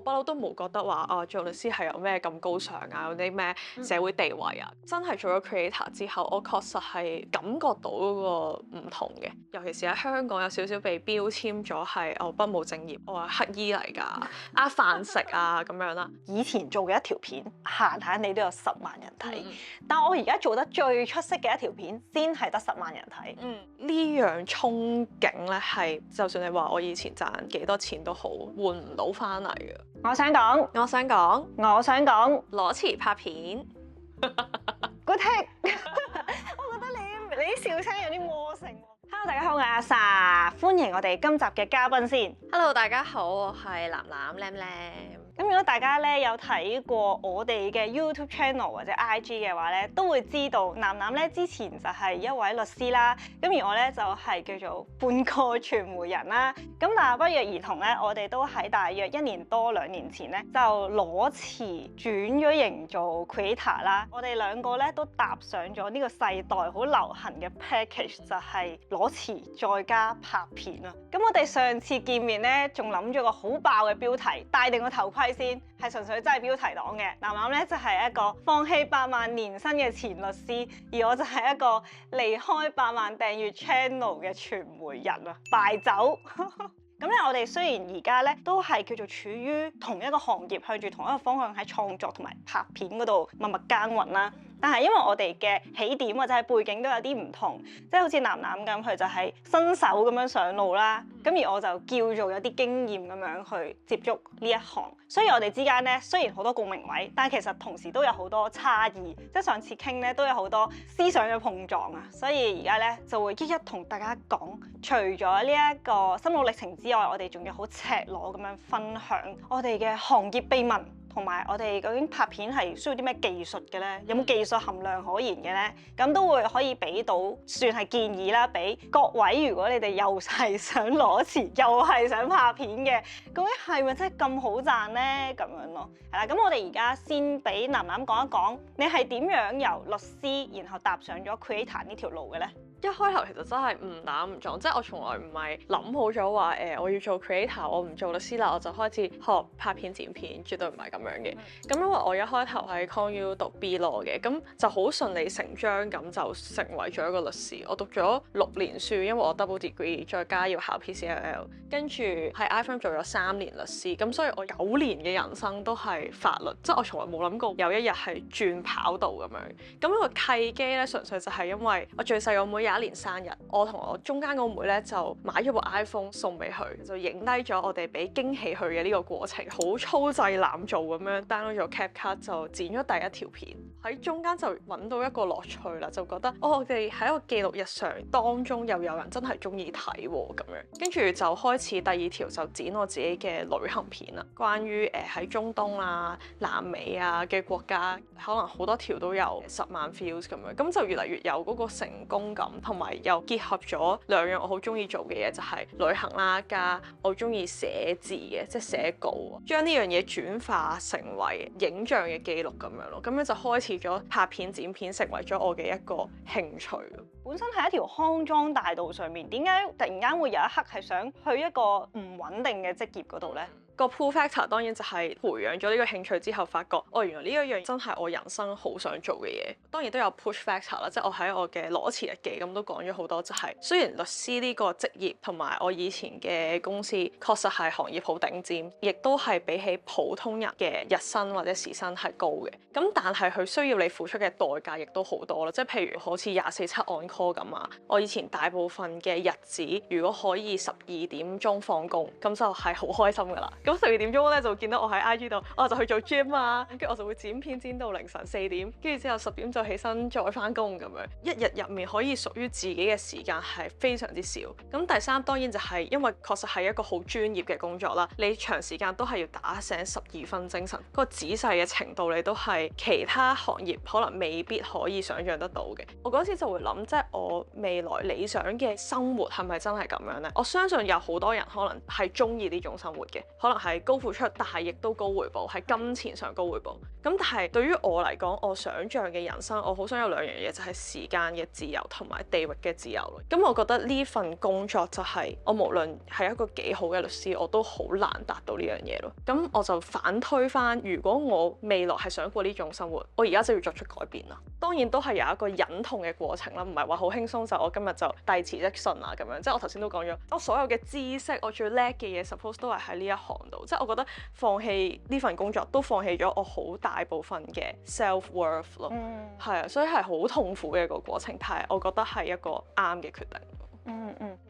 不嬲都冇覺得話做律師係有咩咁高尚啊，有啲咩社會地位啊。真係做咗 creator 之後，我確實係感覺到嗰個唔同嘅。尤其是喺香港有少少被標籤咗係我不務正業，我係乞衣嚟㗎，呃飯食啊咁樣啦。以前做嘅一條片，閒閒地都有10萬人睇，但我而家做得最出色嘅一條片，先係得10萬人睇。呢樣憧憬咧係，就算你話我以前賺幾多錢都好，換唔到翻嚟嘅。我想講，裸辭拍片。Good take 我覺得你啲笑聲有啲魔性。Hello， 大家好，我係阿 Sa， 歡迎我哋今集嘅嘉賓先。Hello， 大家好，我係藍藍靚。咁如果大家咧有睇過我哋嘅 YouTube channel 或者 IG 嘅話咧，都會知道藍藍咧之前就係一位律師啦，咁而我咧就係叫做半個傳媒人啦。咁但係不約而同咧，我哋都喺大約1年多2年前咧就裸辭轉咗型做 creator 啦。我哋兩個咧都踏上咗呢個世代好流行嘅 package， 就係裸辭再加拍片啦。咁我哋上次見面咧，仲諗咗個好爆嘅標題，戴定個頭盔先，係純粹真係標題黨嘅。藍藍咧就係一個放棄8萬年薪嘅前律師，而我就係一個離開8萬訂閱 channel 嘅傳媒人啊，敗走。咁咧，我哋雖然而家咧都係叫做處於同一個行業，向住同一個方向喺創作同埋拍片嗰度默默耕耘啦。但係因為我哋嘅起點或者係背景都有啲唔同，即係好似藍藍咁，佢就係新手咁樣上路啦。咁而我就叫做有啲經驗咁樣去接觸呢一行，所以我哋之間咧雖然好多共鳴位，但係其實同時都有好多差異。即係上次傾咧都有好多思想嘅碰撞啊，所以而家咧就會一一同大家講，除咗呢一個心路歷程之外，我哋仲要好赤裸咁樣分享我哋嘅行業秘聞。同埋我哋究竟拍片係需要啲咩技術嘅咧？有冇技術含量可言嘅咧？咁都會可以俾到算係建議啦，俾各位如果你哋又係想裸辭，又係想拍片嘅，究竟係咪真係咁好賺咧？咁樣咯，係啦。咁我哋而家先俾藍藍講一講，你係點樣由律師然後踏上咗 creator 呢條路嘅咧？一開頭其實真係誤打誤撞，即係我從來唔係諗好咗話我要做 creator， 我唔做律師啦，我就開始學拍片剪片，絕對唔係咁樣嘅。咁因為我一開頭喺 ConU 讀 B Law 嘅，咁就好順理成章咁就成為咗一個律師。我讀咗6年書，因為我 double degree， 再加要考 PCLL， 跟住喺 iFirm 做咗3年律師，咁所以我9年嘅人生都係法律，即係我從來冇諗過有一日係轉跑道咁樣。咁個契機咧，純粹就係因為我最細個妹有1年生日，我同我中間個妹咧就買咗部 iPhone 送俾佢，就影低咗我哋俾驚喜佢嘅呢個過程，好粗製濫造咁樣 download 咗 CapCut 就剪咗第一條片，喺中間就揾到一個樂趣啦，就覺得我哋喺一個記錄日常當中又有人真係中意睇喎咁樣，跟住就開始第2條就剪我自己嘅旅行片啦，關於喺中東啊、南美啊嘅國家，可能好多條都有10萬 views 咁樣，咁就越嚟越有嗰個成功感，同埋又結合咗2樣我好中意做嘅嘢，就係旅行啦，加我中意寫字嘅，即係寫稿，將呢樣嘢轉化成為影像嘅記錄咁樣咯，咁樣就開始咗拍片剪片，成為咗我嘅一個興趣。本身喺一條康莊大道上面，點解突然間會有一刻係想去一個唔穩定嘅職業嗰度呢？個 pull factor 當然就係培養咗呢個興趣之後，發覺原來呢一樣真係我人生好想做嘅嘢。當然都有 push factor 啦，即係我喺我嘅裸辭日記咁都講咗好多，就係雖然律師呢個職業同埋我以前嘅公司確實係行業好頂尖，亦都係比起普通人嘅日薪或者時薪係高嘅。咁但係佢需要你付出嘅代價亦都好多啦，即係譬如好似24/7 on call 咁啊。我以前大部分嘅日子如果可以12點鐘放工，咁就係好開心噶啦。咁12點鐘咧就見到我喺 IG 度，我就去做 gym 啊，跟住我就會剪片剪到凌晨4點，跟住之後10點就起身再翻工咁樣。一日入面可以屬於自己嘅時間係非常之少。咁第3當然就係因為確實係一個好專業嘅工作啦，你長時間都係要打醒12分精神，嗰個仔細嘅程度你都係其他行業可能未必可以想像得到嘅。我嗰時就會諗，即係我未來理想嘅生活係咪真係咁樣呢？我相信有好多人可能係中意呢種生活嘅，可能係高付出，但係亦都高回報，係金錢上高回報。咁但係對於我嚟講，我想像嘅人生，我好想有兩樣嘢，就係時間嘅自由同埋地域嘅自由。咁我覺得呢份工作就係我無論係一個幾好嘅律師，我都好難達到呢樣嘢咯。咁我就反推翻，如果我未來係想過呢種生活，我而家就要作出改變啦。當然都係有一個忍痛嘅過程啦，唔係話好輕鬆就我今日就遞辭職信啊咁樣。即係我頭先都講咗，我所有嘅知識，我最叻嘅嘢，suppose 都係喺呢一行度。即係我覺得放棄呢份工作，都放棄咗我好大部分嘅 self worth 咯。係啊，所以係好痛苦嘅一個過程，但係我覺得係一個啱嘅決定。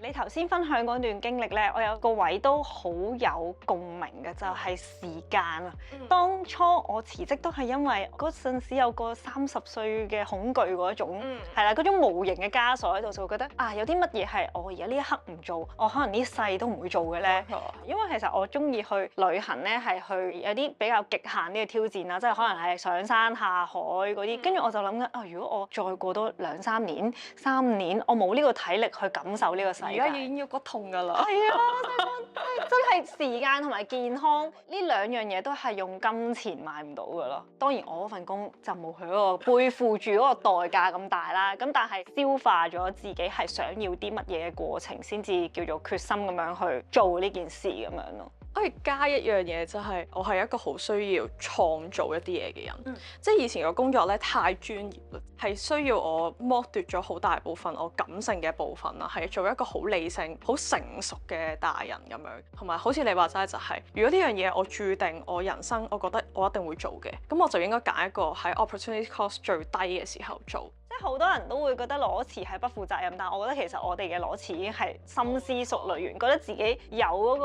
你頭先分享嗰段經歷咧，我有個位都好有共鳴嘅，就係時間啊。當初我辭職都係因為嗰陣時有個30歲嘅恐懼嗰種，係啦，嗰種無形嘅枷鎖喺度，就會覺得啊，有啲乜嘢係我而家呢一刻唔做，我可能呢世都唔會做嘅咧。因為其實我中意去旅行咧，係去有啲比較極限啲嘅挑戰啦，即係可能係上山下海嗰啲。跟住我就諗緊啊，如果我再過多2-3年、3年，我冇呢個體力去感受呢個世界。而家已經要骨痛㗎啦。係啊，真係時間同埋健康呢兩樣嘢都係用金錢買唔到㗎咯。當然我嗰份工就冇佢嗰個背負住嗰個代價咁大啦。咁但係消化咗自己係想要啲乜嘢嘅過程，先至叫做決心咁樣去做呢件事咁樣咯。可以加一樣嘢，就係我係一個好需要創造一啲嘢嘅人。即係以前個工作咧太專業啦，係需要我剝奪咗好大部分我感性嘅部分啦，係做一個好理性、好成熟嘅大人咁樣。同埋好似你話齋就係，如果呢樣嘢我注定我人生，我覺得我一定會做嘅，咁我就應該揀一個喺 opportunity cost 最低嘅時候做。即係好多人都會覺得裸辭係不負責任，但係我覺得其實我哋嘅裸辭已經係深思熟慮完，覺得自己有嗰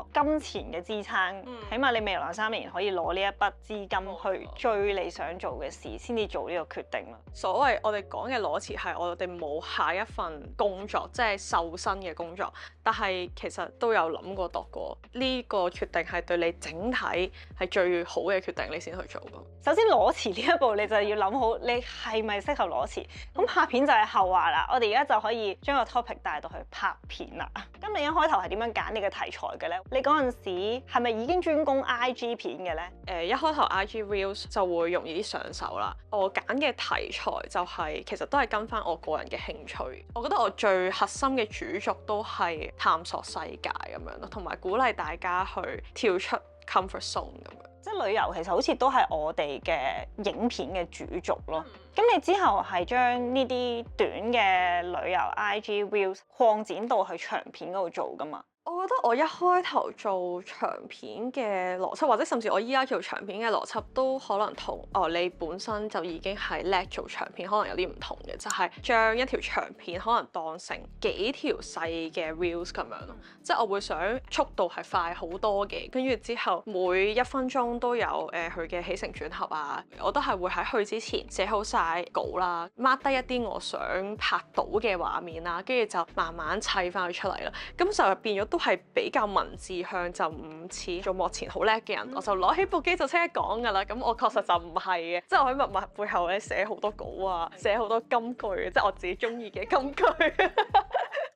個金錢嘅支撐，起碼你未來2-3年可以攞呢一筆資金去追你想做嘅事，先至做呢個決定啦。所謂我哋講嘅裸辭係我哋冇下一份工作，即係受薪嘅工作，但係其實都有諗過度過呢個決定係對你整體係最好嘅決定，你先去做咯。首先裸辭呢一步，你就要諗好你係咪適合裸辭。咁拍片就係後話啦，我哋而家就可以將個 topic 帶到去拍片啦。咁你一開頭係點樣揀呢個題材嘅咧？你嗰陣時係咪已經專攻 IG 片嘅咧？一開頭 IG Reels 就會容易啲上手啦。我揀嘅題材就係其實都係跟翻我個人嘅興趣。我覺得我最核心嘅主軸都係探索世界咁樣咯，同埋鼓勵大家去跳出 comfort zone 咁樣。即係旅遊其實好似都係我哋嘅影片嘅主軸咯。咁你之後係將呢啲短嘅旅遊 IG Reels 擴展到去長片嗰度做㗎嘛？我覺得我一開頭做長片嘅邏輯，或者甚至我依家做長片嘅邏輯，都可能同你本身就已經係叻做長片，可能有啲唔同嘅，就係將一條長片可能當成幾條細嘅 reels 咁樣咯。即係我會想速度係快好多嘅，跟住之後每1分鐘都有佢嘅起承轉合啊。我都係會喺去之前寫好晒稿啦，mark 低一啲我想拍到嘅畫面啦，跟住就慢慢砌翻佢出嚟啦。咁就變咗都係比較文字向，就唔似做幕前好叻嘅人，我就攞起部機就即刻講㗎啦。咁我確實就唔係嘅，即係我喺默默背後咧寫好多稿啊，寫好多金句，即係我自己中意嘅金句。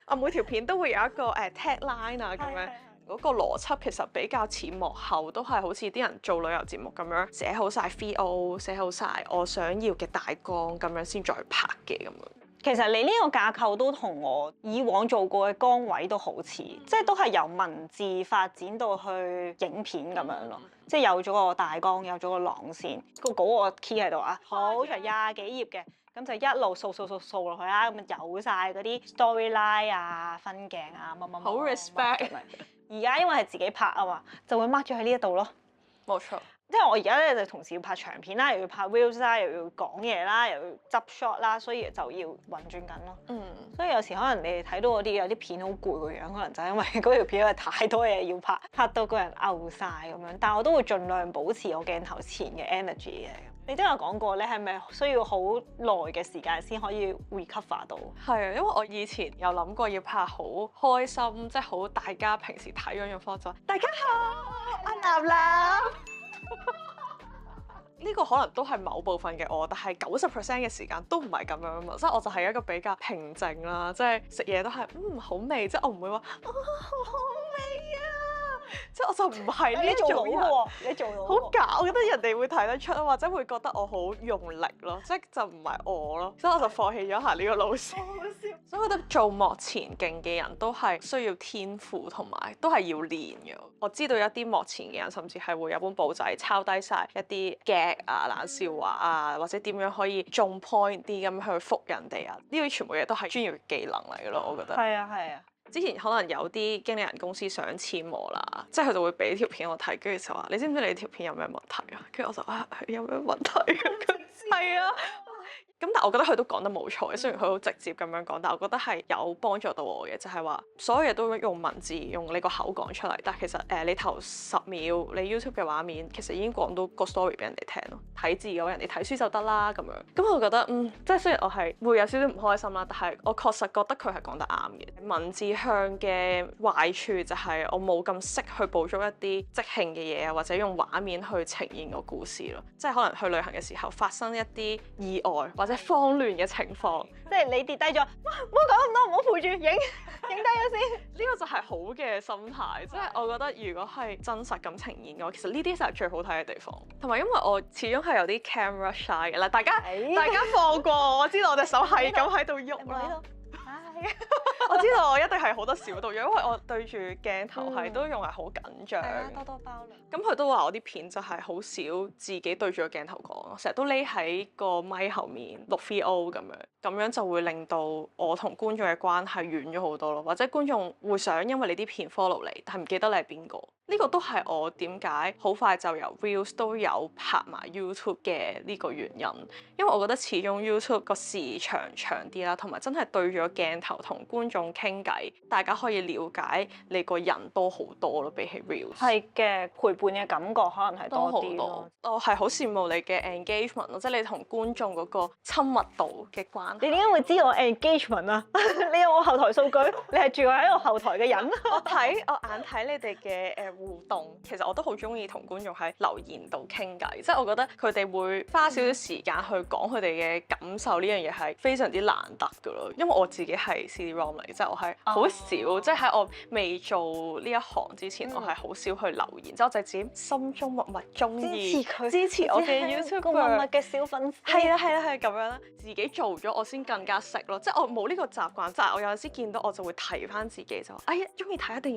我每條片都會有一個tagline 啊咁樣。嗰個邏輯其實比較似幕後，都係好似啲人做旅遊節目咁樣，寫好晒 VO，寫好晒我想要嘅大綱咁樣先再拍嘅咁樣。其實你呢個架構都同我以往做過嘅崗位都好似，即係都係由文字發展到去影片咁樣咯。即係有咗個大綱，有咗個廊線，個稿我 key 喺度啊，好長20幾頁嘅，咁就一路掃落去啦，咁有晒嗰啲 storyline 啊、分鏡啊乜乜乜。好 respect。而家因為係自己拍啊嘛，就會 mark 咗喺呢一度咯。冇錯。即係我而家咧就同時要拍長片啦，又要拍 reels 啦，又要講嘢啦，又要執 shot 啦，所以就要運轉緊咯。所以有時可能你哋睇到嗰啲有啲片好攰個樣，可能就係因為嗰條片係太多嘢要拍，拍到個人嘔晒咁樣。但係我都會盡量保持我鏡頭前嘅 energy 嘅。你都有講過，你係咪需要好耐嘅時間先可以 recover 到？係啊，因為我以前有諗過要拍好開心，即係好大家平時睇嗰種方式。大家好，我立立。呢個可能都係某部分嘅我，但係90% 嘅時間都唔係咁樣啊嘛，即係我就係一個比較平靜啦，即係食嘢都係好味，即係我唔會話好好味啊，即係我就唔係呢你做到種人。喎，你做到喎。好假，我覺得人哋會睇得出啊，或者會覺得我好用力咯，即係就唔係我咯，所以我就放棄咗行呢個路線。好好笑。所以我覺得做幕前勁嘅人都係需要天賦同埋都係要練嘅。我知道一啲幕前嘅人甚至係會有本簿仔抄低晒一啲 gag 啊、冷笑話啊，或者點樣可以中 point 啲咁去覆人哋啊，呢啲全部嘢都係專業技能嚟嘅咯，我覺得。係啊係啊。之前可能有啲經理人公司想簽我啦，即係佢就會俾條片我睇，跟住就話：你知唔知你條片有咩問題啊？跟住我就有咩問題啊？係啊。咁但係我覺得佢都講得冇錯嘅，雖然佢好直接咁樣講，但係我覺得係有幫助到我嘅，就係話所有嘢都用文字用你個口講出嚟，但係其實你頭10秒你 YouTube 嘅畫面其實已經講到個 story 俾人哋聽咯，睇字嘅話人哋睇書就得啦咁樣。咁我覺得即係雖然我係會有少少唔開心啦，但係我確實覺得佢係講得啱嘅。文字向嘅壞處就係我冇咁識去捕捉一啲即興嘅嘢啊，或者用畫面去呈現個故事咯，即係可能去旅行嘅時候發生一啲意外或者慌亂嘅情況，即係你跌低咗，哇！唔好講咁多，唔好陪住，影低咗先。呢個就係好嘅心態，即係我覺得如果係真實咁呈現嘅話，其實呢啲就係最好睇嘅地方。同埋因為我始終係有啲 camera shy 嘅啦，大家放過我，我知道我隻手係咁喺度喐啦。我知道我一定係好多小動作，因為我對住鏡頭係都用係好緊張。多多包啦。咁佢都話我啲片就係好少自己對住個鏡頭講，成日都匿喺個咪後面錄 VO 咁樣就會令到我同觀眾嘅關係遠咗好多咯，或者觀眾會想因為你啲片 follow 你，但係唔記得你係邊個。呢個都係我點解好快就由 Reels 都有拍埋 YouTube 嘅呢個原因，因為我覺得始終 YouTube 個時長長啲啦，同埋真係對住個鏡頭同觀眾傾偈，大家可以了解你個人多好多咯，比起 Reels。係嘅，陪伴嘅感覺可能係多啲咯。我係好羨慕你嘅 engagement 咯，即係你同觀眾嗰個親密度嘅關係。你點解會知我 engagement 啊？你有我後台數據，你係住喺我後台嘅人。我眼睇你哋嘅互動，其實我都好中意同觀眾喺留言度傾偈，即係我覺得佢哋會花少少時間去講佢哋嘅感受，呢樣嘢係非常之難得噶咯。因為我自己係 CD-ROM 嚟，即係我係好少，即係喺我未做呢一行之前，我係好少去留言，即係我就自己心中默默中意支持我嘅 YouTube 個默默嘅小粉絲。係啦咁樣啦，自己做咗我先更加識咯，即係我冇呢個習慣，即係我有陣時見到我就會提翻自己就話，哎呀中意睇一定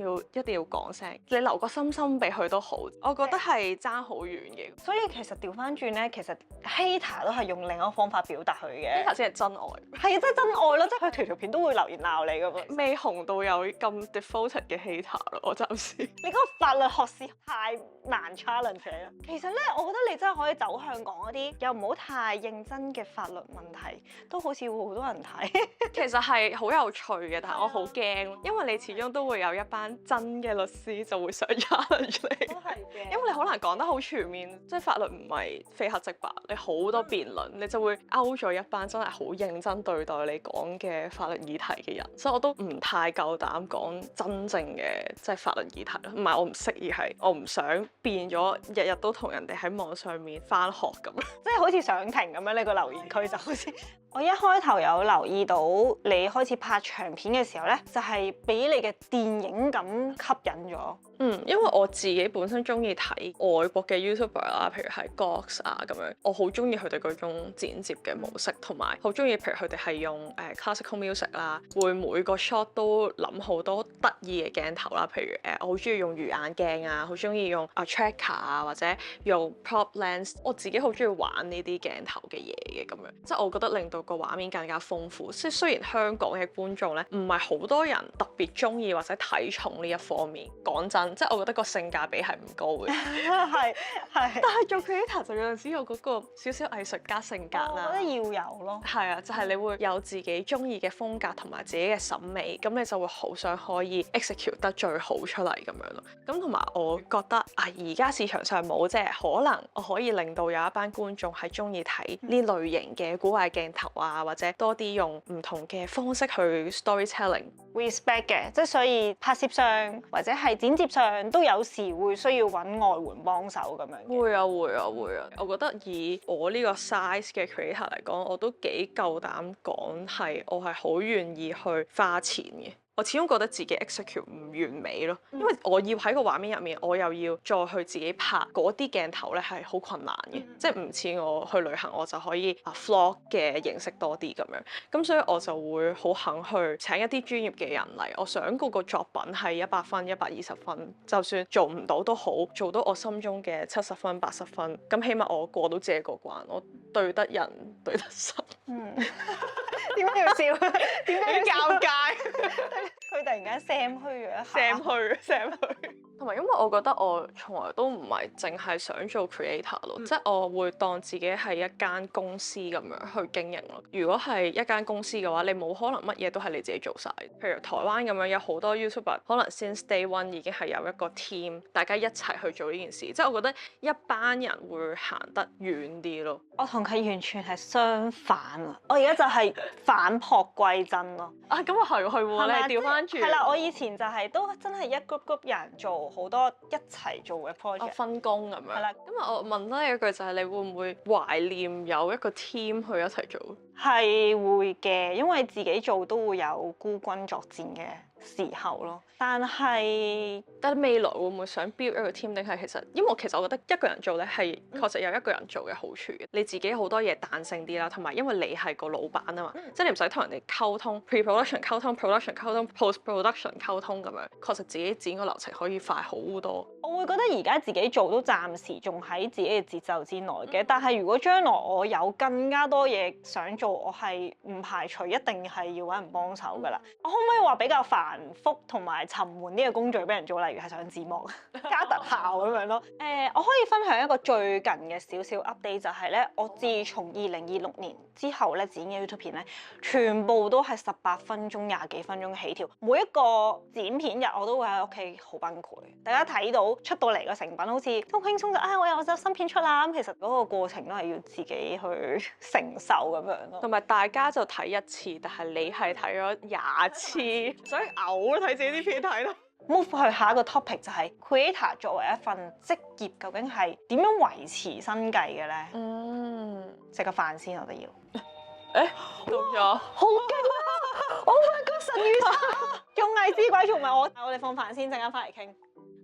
要講聲，你留個心俾佢都好，我覺得係爭好遠嘅。所以其實調翻轉咧，其實 hater 都係用另一個方法表達佢嘅。hater 先係真愛。係啊，真係真愛咯，即係佢條片都會留言鬧你噶嘛。未紅到有咁 devoted 嘅 hater 咯，我暫時。你嗰個法律學士太難 challenge 啦。其實咧，我覺得你真係可以走向講嗰啲又唔好太認真嘅法律問題，都好似會好多人睇。其實係好有趣嘅，但係我好驚，因為你始終都會有一班真嘅律師就會想 challenge 你。都係嘅。因為你好難講得好全面，即係法律唔係非黑即白，你好多辯論，你就會勾咗一班真係好認真對待你講嘅法律議題嘅人，所以我都唔太夠膽講真正嘅即係法律議題咯。唔係我唔識，而係我唔想變咗日日都同人哋喺網上面返學咁樣，即係好似上庭咁樣，呢個留言區就好似。我一開頭有留意到你開始拍長片嘅時候咧，就係俾你嘅電影感吸引咗。因為我自己本身中意睇外國嘅 YouTuber 啦，譬如係 Gox 啊咁樣，我好中意佢哋嗰種剪接嘅模式，同埋好中意譬如佢哋係用classical music 啦，會每個 shot 都諗好多得意嘅鏡頭啦，譬如我好中意用魚眼鏡啊，好中意用tracker 啊，或者用 prop lens， 我自己好中意玩呢啲鏡頭嘅嘢嘅咁樣，即係我覺得令到個畫面更加豐富。即係雖然香港嘅觀眾咧唔係好多人特別中意或者睇重呢一方面，講真。即係我覺得個性價比係唔高嘅，係。但係做 creator 就有陣時有嗰個少少藝術家性格啦。我覺得要有咯。係啊，就係你會有自己中意嘅風格同埋自己嘅審美，咁你就會好想可以 execute 得最好出嚟咁樣咯。咁同埋我覺得而家市場上冇即係可能我可以令到有一班觀眾係中意睇呢類型嘅古怪鏡頭啊，或者多啲用唔同嘅方式去 storytelling。respect 嘅，即係所以拍攝上或者係剪接上都有時會需要揾外援幫手咁樣。會啊，我覺得以我呢個 size 嘅 creator 嚟講，我都幾夠膽講係我係好願意去花錢嘅。我始終覺得自己 execute 唔完美咯，因為我要喺個畫面入面，我又要再去自己拍嗰啲鏡頭咧係好困難嘅，即係唔似我去旅行我就可以vlog 嘅形式多啲咁樣，咁所以我就會好肯去請一啲專業嘅人嚟，我想嗰個作品係100分、120分，就算做唔到都好，做到我心中嘅70分、80分，咁起碼我過到自己個關，我對得人對得神。點解要笑？點解要尷尬？佢突然間 Sam 虛咗一下。Sam 虛。同埋因為我覺得我從來都唔係淨係想做 creator 咯，即係我會當自己係一間公司咁樣去經營咯。如果係一間公司嘅話，你冇可能乜嘢都係你自己做晒。譬如台灣咁樣有好多 YouTuber，可能 since day one 已經係有一個 team，大家一齊去做呢件事。即係我覺得一班人會行得遠啲咯。我同佢完全係相反啊！我而家就係反璞歸真咯。啊，咁啊係喎，你調翻轉。係啦，我以前就係都真係一 group 人做好多一齊做嘅 project，分工咁樣。係啦，咁啊，我問多你一句就係你會唔會懷念有一個 team 去一齊做？係會嘅，因為自己做都會有孤軍作戰嘅時候咯。但係未來會唔會想 build 一個 team？定係其實因為我覺得一個人做咧係確實有一個人做嘅好處嘅，你自己好多嘢彈性啲啦，同埋因為你係個老闆啊嘛，即係你唔使同人哋溝通 pre-production 溝通 production 溝通 post-production 溝通咁樣，確實自己剪個流程可以快好多。我會覺得而家自己做都暫時仲喺自己嘅節奏之內嘅，但係如果將來我有更加多嘢想做，我係唔排除一定係要揾人幫手㗎啦。我可唔可以話比較繁複同埋沉悶啲嘅工序俾人做，例如係上字幕、加特效咁樣咯？我可以分享一個最近嘅少少 update， 就係咧，我自從2026年之後咧剪嘅 YouTube 片咧，全部都係18分鐘、20幾分鐘起跳，每一個剪片日我都會喺屋企好崩潰。大家睇到出到嚟個成品好似好輕鬆就我有新片出啦，咁其實嗰個過程都係要自己去承受咁樣咯。同埋大家就睇一次，但係你係睇咗20次，所以嘔睇自己啲片睇咯。Move 去下一個 topic 就係 creator 作為一份職業，究竟係點樣維持生計嘅咧？食個飯先，我哋要。到咗，好勁啊！我係個神語茶，綜藝之鬼仲唔係我哋放飯先，陣間翻嚟傾。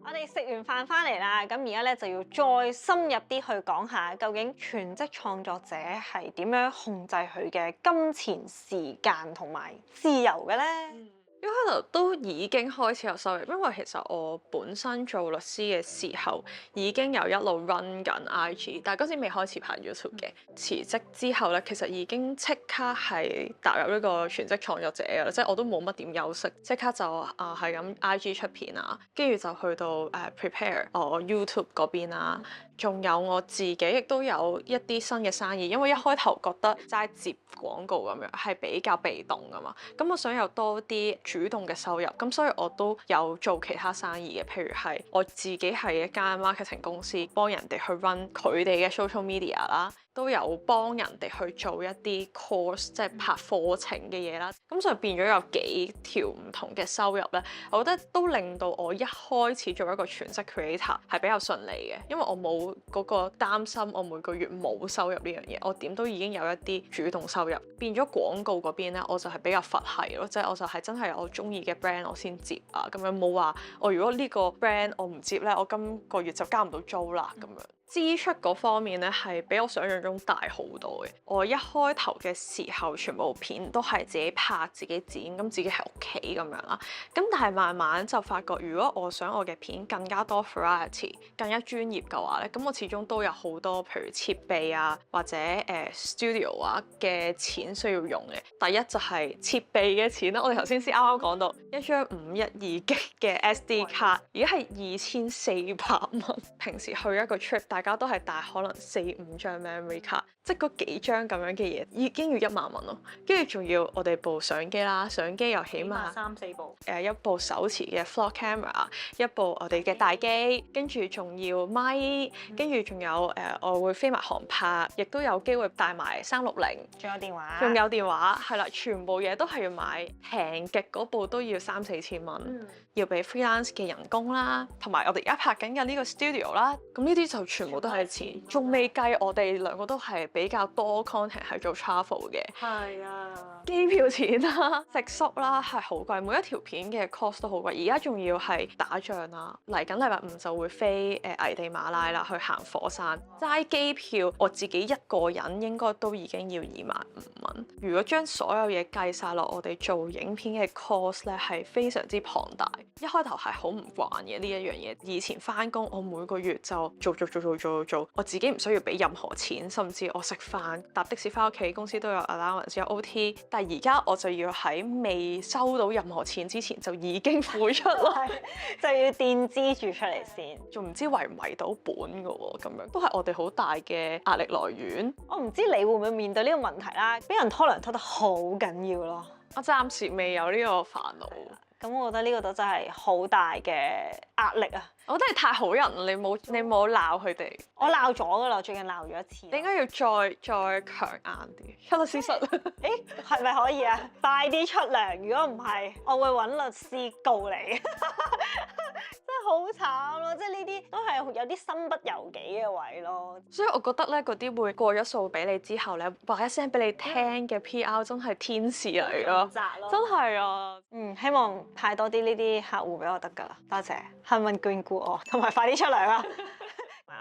我哋食完飯翻嚟啦，咁而家咧就要再深入啲去講下，究竟全職創作者係點樣控制佢嘅金錢、時間同埋自由嘅咧？一開頭都已經開始有收入，因為其實我本身做律師嘅時候已經有一路 run 緊 IG， 但係嗰時未開始拍 YouTube 嘅。辭職之後咧，其實已經即刻係踏入一個全職創作者㗎啦，即係我都冇乜點休息，即刻就係咁 IG 出片啊，跟住就去到prepare 我 YouTube 嗰邊啊。仲有我自己亦都有一啲新嘅生意，因為一開頭覺得齋接廣告咁樣係比較被動㗎嘛，咁我想有多啲主動嘅收入，咁所以我都有做其他生意嘅，譬如係我自己係一間 marketing 公司，幫人哋去 run 佢哋嘅 social media 啦。都有幫人哋去做一啲 course， 即係拍課程嘅嘢啦，咁所以變咗有幾條唔同嘅收入咧，我覺得都令到我一開始做一個全職 creator 係比較順利嘅，因為我冇嗰個擔心我每個月冇收入呢樣嘢，我點都已經有一啲主動收入。變咗廣告嗰邊咧，我就係比較佛系咯，即係我就係真係我中意嘅 brand 我先接啊，咁樣冇話我如果呢個 brand 我唔接咧，我今個月就交唔到租啦咁樣。支出嗰方面咧係比我想象中大好多嘅。我一開頭嘅時候，全部片都係自己拍、自己剪，咁自己喺屋企咁樣啦。咁但係慢慢就發覺，如果我想我嘅片更加多 variety、更加專業嘅話咧，咁我始終都有好多譬如設備啊或者studio 啊嘅錢需要用嘅。第一就係設備嘅錢啦。我哋頭先啱啱講到一張512G 嘅 SD 卡，而家係2400蚊。平時去一個 trip，大家都係帶可能4-5張 memory 卡，即係嗰幾張咁樣嘅嘢已經要1萬蚊咯。跟住仲要我哋部相機啦，相機又起碼3-4部。一部手持嘅 vlog camera， 一部我哋嘅大機，跟住仲要咪，跟住仲有我會飛埋航拍，亦都有機會帶埋360，仲有電話。仲有電話，係啦，全部嘢都係要買，平極嗰部都要3-4千蚊。要俾 freelance 嘅人工啦，同埋我哋而家拍緊嘅呢個 studio 啦，咁呢啲就全部都係錢，仲未計我哋兩個都係比較多 content 係做 travel 嘅。係啊，機票錢啦、食宿啦係好貴，每一條片嘅 cost 都好貴。而家仲要係打仗啦，嚟緊禮拜五就會飛危地馬拉啦，去行火山。齋機票我自己一個人應該都已經要25,000。如果將所有嘢計晒落，我哋做影片嘅 cost 咧係非常之龐大。一開頭係好唔慣嘅呢一樣嘢。以前翻工我每個月就做，我自己唔需要俾任何錢，甚至我食飯搭的士翻屋企，公司都有 allowance 有 OT。但係而家我就要喺未收到任何錢之前就已經付出啦，就要墊資住出嚟先，仲唔知圍唔圍到本㗎喎，咁樣都係我哋好大嘅壓力來源。我唔知你會唔會面對呢個問題啦，俾人拖糧拖得好緊要咯。我暫時未有呢個煩惱。咁我覺得呢個都真係好大嘅壓力啊！我覺得你太好人，你冇鬧佢哋。我鬧咗㗎啦，最近鬧咗一次。你應該要再強硬啲，出律師室。誒，係咪可以啊？快啲出糧，如果唔係，我會揾律師告你。真係好慘咯！即係呢啲都係有啲身不由己嘅位咯。所以我覺得咧，嗰啲會過咗數俾你之後咧，話一聲俾你聽嘅 PR 真係天使嚟咯，真係啊！希望派多啲呢啲客戶俾我得㗎啦，多謝，幸運眷顧我，同埋快啲出糧啊！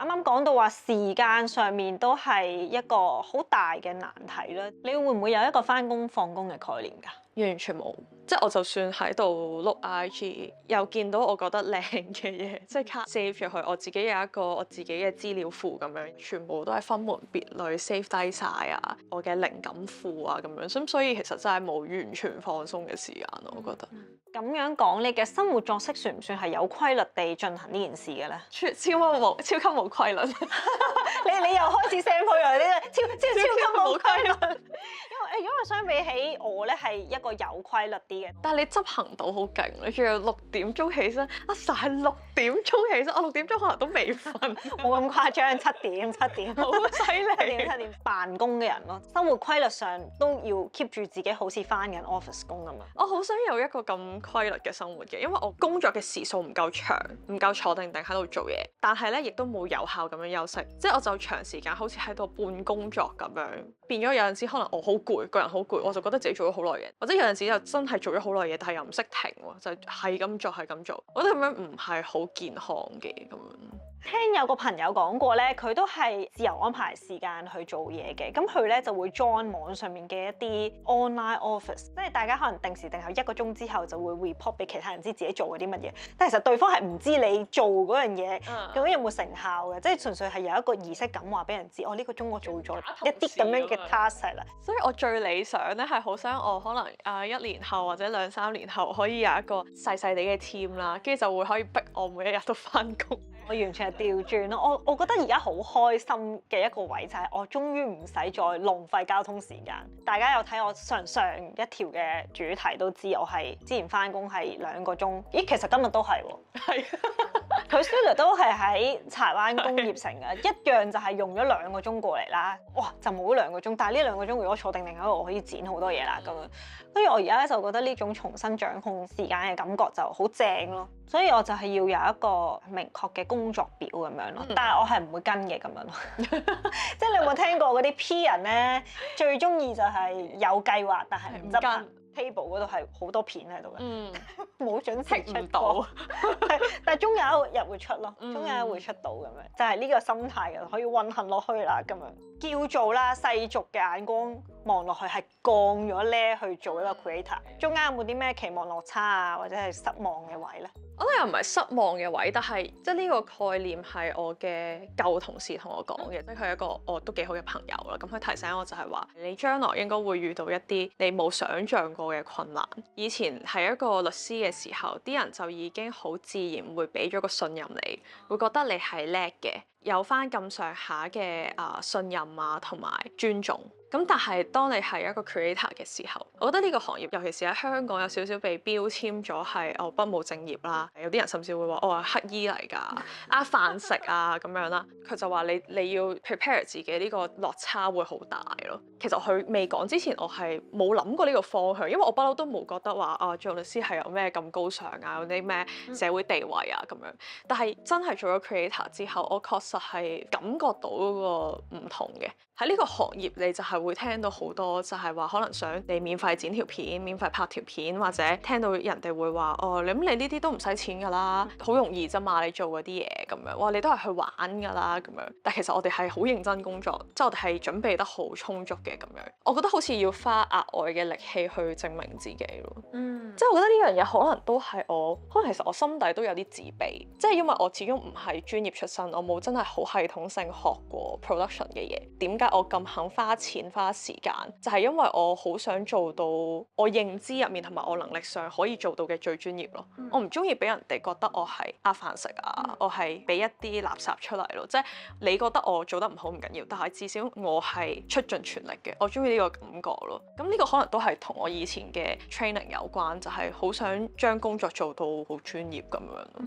啱啱講到話時間上面都係一個好大嘅難題啦，你會唔會有一個返工放工嘅概念㗎？完全冇，即係我就算喺度碌 IG，又見到我覺得靚嘅嘢，即刻 save 咗佢。我自己有一個我自己嘅資料庫咁樣，全部都係分門別類 save 低晒啊，我嘅靈感庫啊咁樣。咁所以其實真係冇完全放鬆嘅時間咯，我覺得。咁樣講，你嘅生活作息算唔算係有規律地進行呢件事嘅咧？超級冇規律。你又開始 sample 咗呢個超級冇規律。因為相比起我咧係一個有規律啲嘅，但係你執行到好勁，你仲要6點鐘起身，實係6點鐘起身，我6點鐘可能都未瞓，冇咁誇張，7點，好犀利。7點辦公嘅人咯，生活規律上都要 keep 住自己好似返緊 office 工咁樣。我好想有一個咁規律嘅生活嘅，因為我工作嘅時數唔夠長，唔夠坐定定喺度做嘢，但係咧亦都冇有效咁樣休息，即係我就長時間好似喺度半工作咁樣，變咗有陣時可能我好攰，個人好攰，我就覺得自己做咗好耐嘢，或者有陣時就真係做咗好耐嘢，但係又唔識停喎，就係咁做係咁做，我覺得咁樣唔係好健康嘅咁樣。聽有個朋友講過咧，佢都係自由安排時間去做嘢嘅，咁佢咧就會 join 網上面嘅一啲 online office，即係大家可能定時定候1個鐘之後就會 report 俾其他人知自己做嗰啲乜嘢，但係其實對方係唔知你做嗰樣嘢究竟有冇成效嘅，即係純粹係有一個儀式感話俾人知，呢個鐘我做咗一啲咁樣嘅 task 係啦。所以我最理想咧係好想我可能1年後或者2、3年後可以有一個細細地嘅 team 啦，跟住就會可以逼我每一日都返工。我完全係調轉咯，我覺得而家好開心嘅一個位就係我終於唔使再浪費交通時間。大家有睇我上一條嘅主題都知，我係之前返工係2個鐘，咦其實今日都係喎。係。佢 studio 都係喺柴灣工業城嘅，一樣就係用咗2個鐘過嚟啦。哇，就冇2個鐘，但係呢2個鐘如果坐定定喺度，我可以剪好多嘢啦咁樣。跟住我而家咧就覺得呢種重新掌控時間嘅感覺就好正咯。所以我就係要有一個明確嘅工作表咁樣咯，但係我係唔會跟嘅咁樣咯。即係你有冇聽過嗰啲 P 人咧，最中意就係有計劃，但係唔執行。table 嗰度係好多片喺度嘅，冇準時出到，但係終有一日會出咯，終有一日會出到咁樣，就係呢個心態嘅，可以運行落去啦咁樣。叫做啦，世俗嘅眼光望落去係降咗咧去做一個 creator，中間有冇啲咩期望落差啊，或者係失望嘅位咧？我覺得又唔係失望嘅位，但係即係呢個概念係我嘅舊同事同我講嘅，即係佢係一個我都幾好嘅朋友啦。咁佢提醒我就係話，你將來應該會遇到一啲你冇想像過嘅困難。以前係一個律師嘅時候，啲人就已經好自然會俾咗個信任你，會覺得你係叻嘅，有翻咁上下嘅信任啊同埋尊重。咁但係當你係一個 creator 嘅時候，我覺得呢個行業，尤其是喺香港有少少被標籤咗係不務正業啦，有啲人甚至會話我係乞兒嚟㗎，飯食啊咁樣啦。佢就話你要 prepare 自己，呢個落差會好大咯。其實佢未講之前，我係冇諗過呢個方向，因為我不嬲都冇覺得話做律師係有咩咁高尚啊，有啲咩社會地位啊咁樣。但係真係做咗 creator 之後，我確實實係感覺到嗰個唔同嘅。喺呢個行業你就係會聽到好多就係話可能想你免費剪條片、免費拍條片，或者聽到人哋會話哦，你呢啲都唔使錢㗎啦，好容易啫嘛，你做嗰啲嘢咁樣，哇你都係去玩㗎啦咁樣。但其實我哋係好認真工作，即係我哋係準備得好充足嘅咁樣。我覺得好似要花額外嘅力氣去證明自己咯。即係我覺得呢樣嘢可能都係可能其實我心底都有啲自卑，即係因為我始終唔係專業出身，我冇真係好系統性學過 production 嘅嘢。點解我咁肯花錢花時間？就係因為我好想做到我認知入面同埋我能力上可以做到嘅最專業咯。我唔中意俾人哋覺得我係呃飯食啊，我係俾一啲垃圾出嚟咯。即係你覺得我做得唔好唔緊要，但係至少我係出盡全力嘅。我中意呢個感覺咯。咁呢個可能都係同我以前嘅 training 有關，就係好想將工作做到好專業咁樣咯。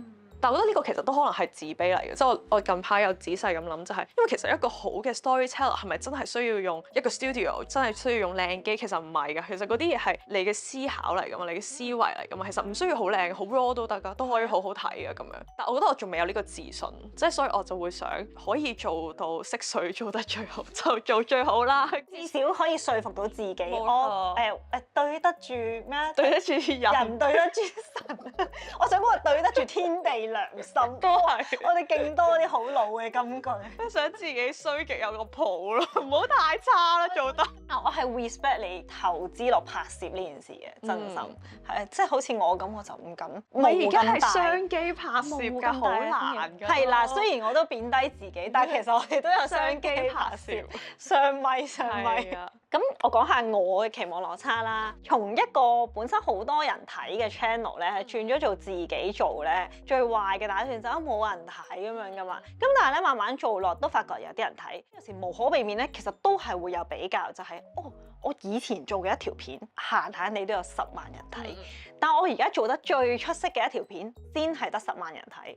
但我覺得呢個其實都可能係自卑嚟嘅，即係我近排有仔細咁諗，就係因為其實一個好嘅 storyteller 係咪真係需要用一個 studio， 真係需要用靚機？其實唔係㗎，其實嗰啲嘢係你嘅思考嚟㗎嘛，你嘅思維嚟㗎嘛，其實唔需要好靚，好 raw 都得㗎，都可以好好睇㗎咁樣。但我覺得我仲未有呢個自信，即係所以我就會想可以做到識水做得最好就做最好啦，至少可以說服到自己，冇錯我對得住咩？對得住人對得住神。我想講話對得住天地良心，都係我哋勁多啲好老嘅金句。想自己衰極有個譜咯，唔好太差啦做得。我係 respect 你投資落拍攝呢件事嘅，真心係即係好似我咁，我就唔敢。我而家係相相機拍攝㗎，好難㗎。係啦，雖然我都貶低自己，但係其實我哋都有相機拍攝，上米。咁我講下我嘅期望落差啦。從一個本身好多人睇嘅 channel 咧，轉咗做自己做咧，最壞嘅打算就係冇人睇咁樣噶嘛。咁但係咧慢慢做落都發覺有啲人睇，有時無可避免咧，其實都係會有比較，就係我以前做嘅一條片，閒閒你都有10萬人睇，但我而家做得最出色嘅一條片，先係得10萬人睇。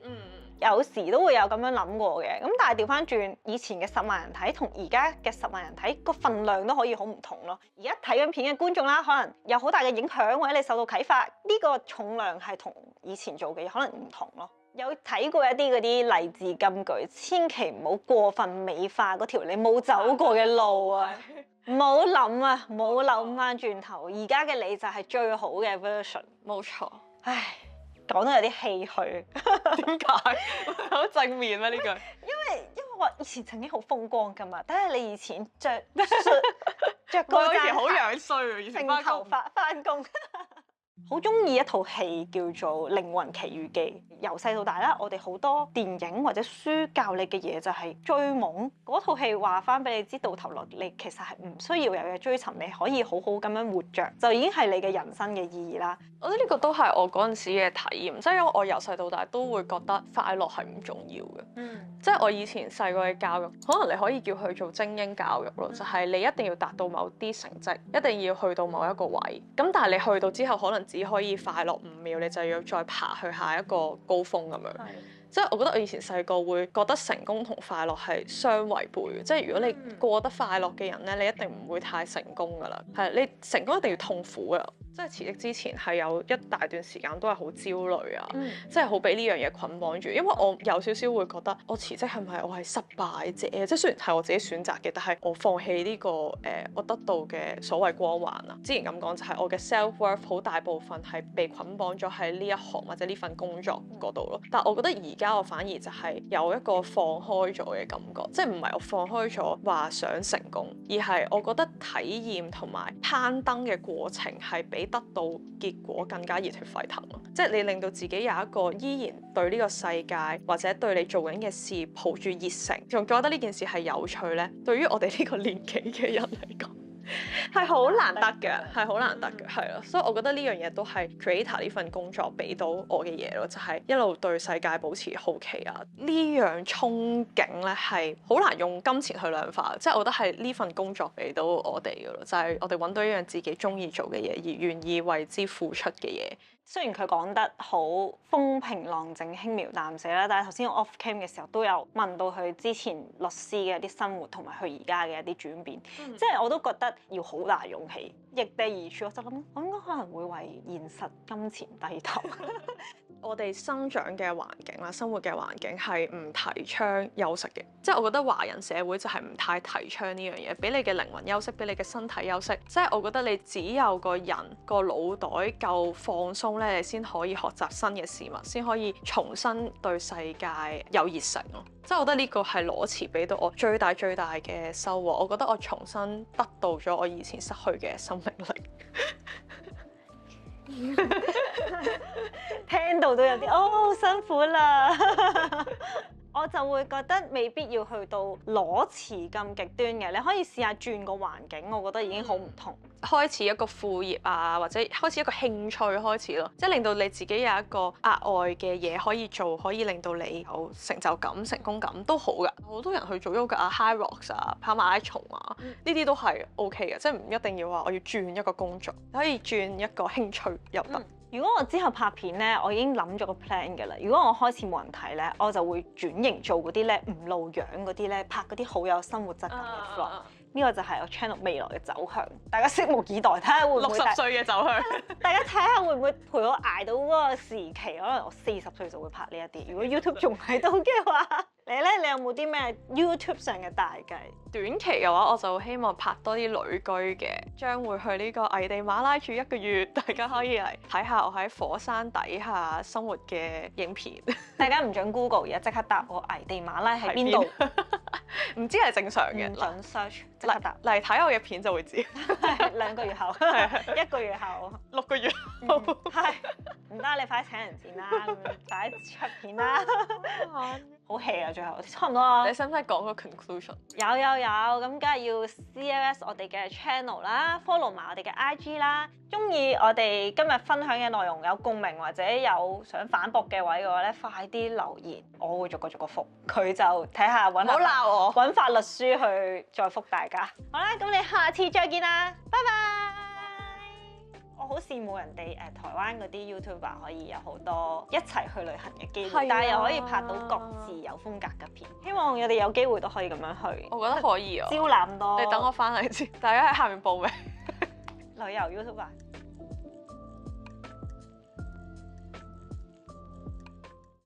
有時都會有咁樣諗過嘅，咁但係調翻轉，以前嘅10萬人睇同而家嘅10萬人睇個份量都可以好唔同咯。而家睇緊片嘅觀眾啦，可能有好大嘅影響，或者你受到啟發，呢個重量係同以前做嘅嘢可能唔同咯。有睇過一啲嗰啲勵志金句，千祈唔好過分美化嗰條你冇走過嘅路啊！唔好諗啊，唔好諗翻轉頭，而家嘅你就係最好嘅 version。冇錯。唉，講得有啲唏噓。點解？好正面咩呢句？因為我以前曾經好風光噶嘛，睇下你以前着嗰我以前好樣衰啊，以前長頭髮翻工。好中意一套戲叫做《靈魂奇遇記》，由細到大啦，我哋好多電影或者書教你嘅嘢就係追夢。嗰套戲話翻俾你知，到頭來你其實係唔需要有嘢追尋，你可以好好咁樣活着，就已經係你嘅人生嘅意義啦。我覺得呢個都係我嗰陣時嘅體驗，即係因為我由細到大都會覺得快樂係唔重要嘅。即係我以前細個嘅教育，可能你可以叫佢做精英教育咯，就係你一定要達到某啲成績，一定要去到某一個位。咁但係你去到之後，可能只可以快樂5秒，你就要再爬去下一個高峰咁樣。即係我覺得我以前細個會覺得成功同快樂係相違背嘅，即係如果你過得快樂嘅人咧，你一定唔會太成功噶啦。係你成功一定要痛苦啊！即係辭職之前係有一大段時間都係好焦慮啊，即係好俾呢樣嘢捆綁住。因為我有少少會覺得我辭職係咪我係失敗者？即係雖然係我自己選擇嘅，但係我放棄呢個我得到嘅所謂光環啊。之前咁講就係我嘅 self worth 好大部分係被捆綁咗喺呢一行或者呢份工作嗰度咯。但係我覺得而家我反而就係有一個放開咗嘅感覺，即係唔係我放開咗話想成功，而係我覺得體驗同埋攀登嘅過程係比得到結果更加熱血沸騰咯。即係你令到自己有一個依然對呢個世界或者對你做緊嘅事抱住熱誠，仲覺得呢件事係有趣咧。對於我哋呢個年紀嘅人嚟講，係好難得嘅，係好難得嘅，係咯。所以我覺得呢樣嘢都係 creator 呢份工作俾到我嘅嘢咯，就係一路對世界保持好奇啊。呢樣憧憬咧係好難用金錢去量化，即係我覺得係呢份工作俾到我哋嘅咯，就係我哋揾到一樣自己中意做嘅嘢，而願意為之付出嘅嘢。雖然佢講得好風平浪靜、輕描淡寫啦，但係頭先我 off cam 嘅時候都有問到佢之前律師嘅一啲生活同埋佢而家嘅一啲轉變，即係我都覺得要好大勇氣，易地而處。我就諗我應該可能會為現實金錢低頭。我哋生長嘅環境啦，生活嘅環境係唔提倡休息嘅，即係我覺得華人社會就係唔太提倡呢樣嘢，俾你嘅靈魂休息，俾你嘅身體休息。即係我覺得你只有個人個腦袋夠放鬆咧，你先可以學習新嘅事物，先可以重新對世界有熱誠咯。即係我覺得呢個係裸辭俾到我最大嘅收穫。我覺得我重新得到咗我以前失去嘅生命力。聽到都有啲好辛苦啦。我就會覺得未必要去到裸辭咁極端嘅，你可以試下轉個環境，我覺得已經好唔同。開始一個副業啊，或者開始一個興趣開始咯，即係令到你自己有一個額外嘅嘢可以做，可以令到你有成就感、成功感都好㗎。好多人去做 yoga 啊、high rocks 啊、跑馬拉松啊，呢啲都係 OK 嘅，即係唔一定要話我要轉一個工作，可以轉一個興趣又得。如果我之後拍片咧，我已經諗咗個 plan 㗎啦。如果我開始冇人睇咧，我就會轉型做嗰啲咧唔露樣嗰啲咧，拍嗰啲好有生活質感嘅 vlog。呢個就係我 channel 未來嘅走向，大家拭目以待，睇下會唔會60歲嘅走向。大家睇下會唔會陪我捱到嗰個時期？可能我40歲就會拍呢一啲。如果 YouTube 仲喺度嘅話，你咧，你有冇啲咩 YouTube 上嘅大計？短期嘅話，我就希望拍多啲旅居嘅，將會去呢個危地馬拉住1個月，大家可以嚟睇下我喺火山底下生活嘅影片。大家唔準 Google 而家即刻答我危地馬拉喺邊度？唔知係正常嘅。唔準 search， 即刻答。嚟睇我嘅片就會知。2個月後，1個月後，6個月後。係唔得，你快啲請人剪啦，快啲出片啦。好 hea 啊，最後差唔多啦。你使唔使講個 conclusion？有，咁梗係要 CLS 我哋嘅 channel 啦 ，follow 埋我哋嘅 IG 啦。中意我哋今日分享嘅內容有共鳴或者有想反駁嘅位嘅話咧，快啲留言，我會逐個覆。佢就睇下揾。唔好鬧我。揾法律書去再覆大家。好啦，咁你下次再見啦，拜拜。我好羨慕人哋台灣嗰啲 YouTuber 可以有好多一齊去旅行嘅機會，但係又可以拍到各自有風格嘅片。希望我哋有機會都可以咁樣去。我覺得可以啊。招攬多。你等我翻嚟先，大家喺下面報名。旅遊 YouTuber。